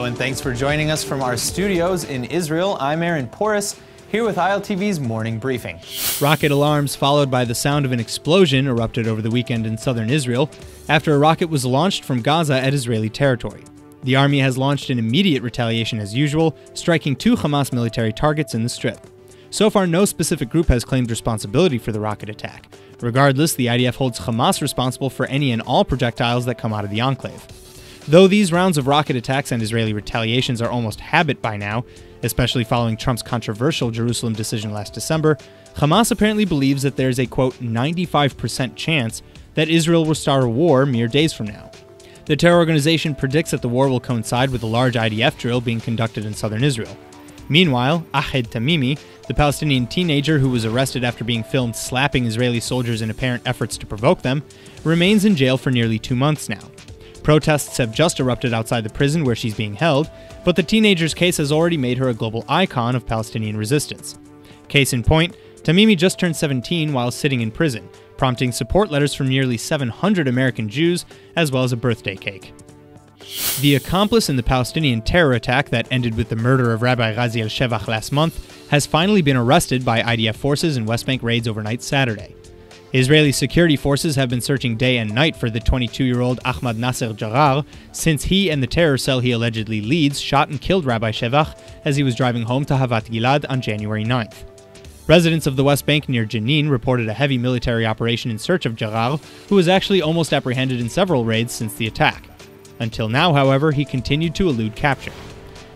Hello and thanks for joining us from our studios in Israel. I'm Aaron Porras, here with ILTV's morning briefing. Rocket alarms followed by the sound of an explosion erupted over the weekend in southern Israel after a rocket was launched from Gaza at Israeli territory. The army has launched an immediate retaliation as usual, striking 2 Hamas military targets in the Strip. So far, no specific group has claimed responsibility for the rocket attack. Regardless, the IDF holds Hamas responsible for any and all projectiles that come out of the enclave. Though these rounds of rocket attacks and Israeli retaliations are almost habit by now, especially following Trump's controversial Jerusalem decision last December, Hamas apparently believes that there's a, quote, 95% chance that Israel will start a war mere days from now. The terror organization predicts that the war will coincide with a large IDF drill being conducted in southern Israel. Meanwhile, Ahed Tamimi, the Palestinian teenager who was arrested after being filmed slapping Israeli soldiers in apparent efforts to provoke them, remains in jail for nearly 2 months now. Protests have just erupted outside the prison where she's being held, but the teenager's case has already made her a global icon of Palestinian resistance. Case in point, Tamimi just turned 17 while sitting in prison, prompting support letters from nearly 700 American Jews, as well as a birthday cake. The accomplice in the Palestinian terror attack that ended with the murder of Rabbi Sheva last month has finally been arrested by IDF forces in West Bank raids overnight Saturday. Israeli security forces have been searching day and night for the 22-year-old Ahmad Nasser Jarar since he and the terror cell he allegedly leads shot and killed Rabbi Sheva as he was driving home to HAVAT GILAD on January 9th. Residents of the West Bank near Jenin reported a heavy military operation in search of Jarar, who was actually almost apprehended in several raids since the attack. Until now, however, he continued to elude capture.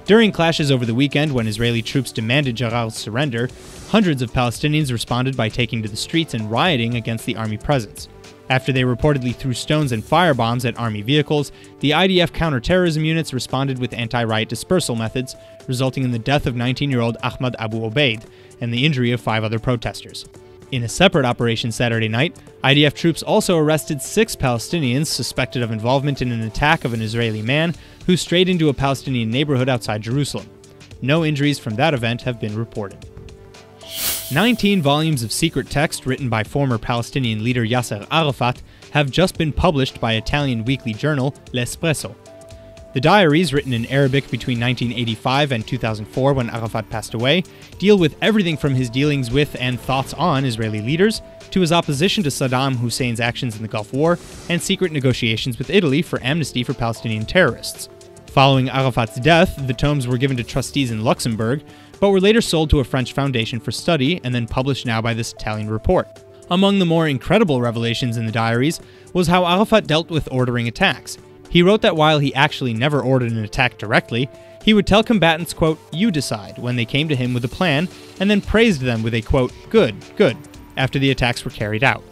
During clashes over the weekend when Israeli troops demanded Jarar's surrender, hundreds of Palestinians responded by taking to the streets and rioting against the army presence. After they reportedly threw stones and firebombs at army vehicles, the IDF counterterrorism units responded with anti-riot dispersal methods, resulting in the death of 19-year-old Ahmad Abu Obaid and the injury of 5 other protesters. In a separate operation Saturday night, IDF troops also arrested 6 Palestinians suspected of involvement in an attack of an Israeli man who strayed into a Palestinian neighborhood outside Jerusalem. No injuries from that event have been reported. 19 volumes of secret text written by former Palestinian leader Yasser Arafat have just been published by Italian weekly journal L'Espresso. The diaries, written in Arabic between 1985 and 2004 when Arafat passed away, deal with everything from his dealings with and thoughts on Israeli leaders, to his opposition to Saddam Hussein's actions in the Gulf War, and secret negotiations with Italy for amnesty for Palestinian terrorists. Following Arafat's death, the tomes were given to trustees in Luxembourg, but were later sold to a French foundation for study and then published now by this Italian report. Among the more incredible revelations in the diaries was how Arafat dealt with ordering attacks. He wrote that while he actually never ordered an attack directly, he would tell combatants, quote, "You decide," when they came to him with a plan, and then praised them with a, quote, "Good, good," after the attacks were carried out.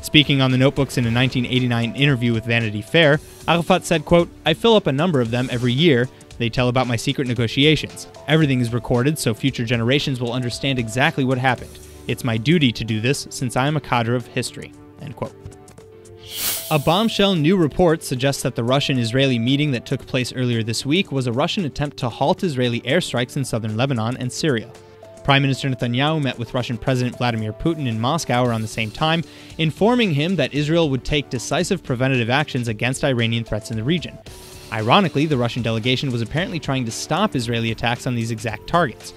Speaking on the notebooks in a 1989 interview with Vanity Fair, Arafat said, quote, "I fill up a number of them every year. They tell about my secret negotiations. Everything is recorded so future generations will understand exactly what happened. It's my duty to do this since I am a cadre of history," end quote. A bombshell new report suggests that the Russian-Israeli meeting that took place earlier this week was a Russian attempt to halt Israeli airstrikes in southern Lebanon and Syria. Prime Minister Netanyahu met with Russian President Vladimir Putin in Moscow around the same time, informing him that Israel would take decisive preventative actions against Iranian threats in the region. Ironically, the Russian delegation was apparently trying to stop Israeli attacks on these exact targets.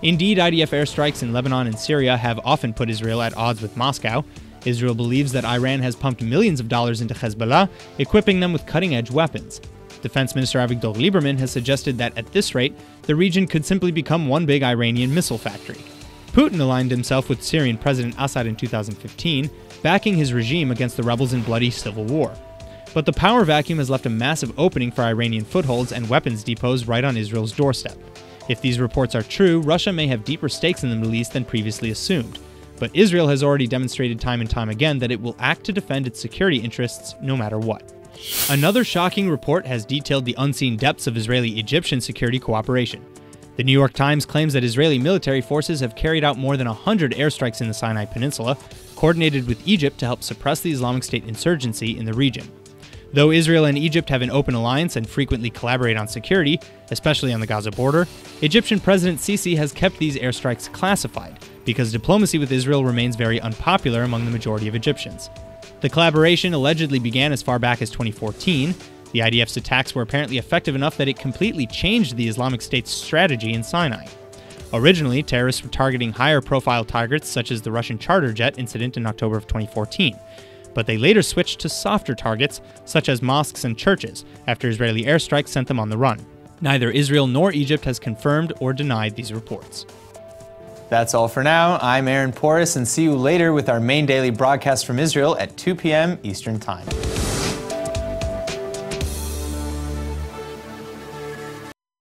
Indeed, IDF airstrikes in Lebanon and Syria have often put Israel at odds with Moscow. Israel believes that Iran has pumped millions of dollars into Hezbollah, equipping them with cutting-edge weapons. Defense Minister Avigdor Lieberman has suggested that at this rate, the region could simply become one big Iranian missile factory. Putin aligned himself with Syrian President Assad in 2015, backing his regime against the rebels in bloody civil war. But the power vacuum has left a massive opening for Iranian footholds and weapons depots right on Israel's doorstep. If these reports are true, Russia may have deeper stakes in the Middle East than previously assumed. But Israel has already demonstrated time and time again that it will act to defend its security interests no matter what. Another shocking report has detailed the unseen depths of Israeli-Egyptian security cooperation. The New York Times claims that Israeli military forces have carried out more than 100 airstrikes in the Sinai Peninsula, coordinated with Egypt to help suppress the Islamic State insurgency in the region. Though Israel and Egypt have an open alliance and frequently collaborate on security, especially on the Gaza border, Egyptian President Sisi has kept these airstrikes classified, because diplomacy with Israel remains very unpopular among the majority of Egyptians. The collaboration allegedly began as far back as 2014. The IDF's attacks were apparently effective enough that it completely changed the Islamic State's strategy in Sinai. Originally, terrorists were targeting higher-profile targets such as the Russian charter jet incident in October of 2014, but they later switched to softer targets such as mosques and churches after Israeli airstrikes sent them on the run. Neither Israel nor Egypt has confirmed or denied these reports. That's all for now. I'm Aaron Porras, and see you later with our main daily broadcast from Israel at 2 p.m. Eastern Time.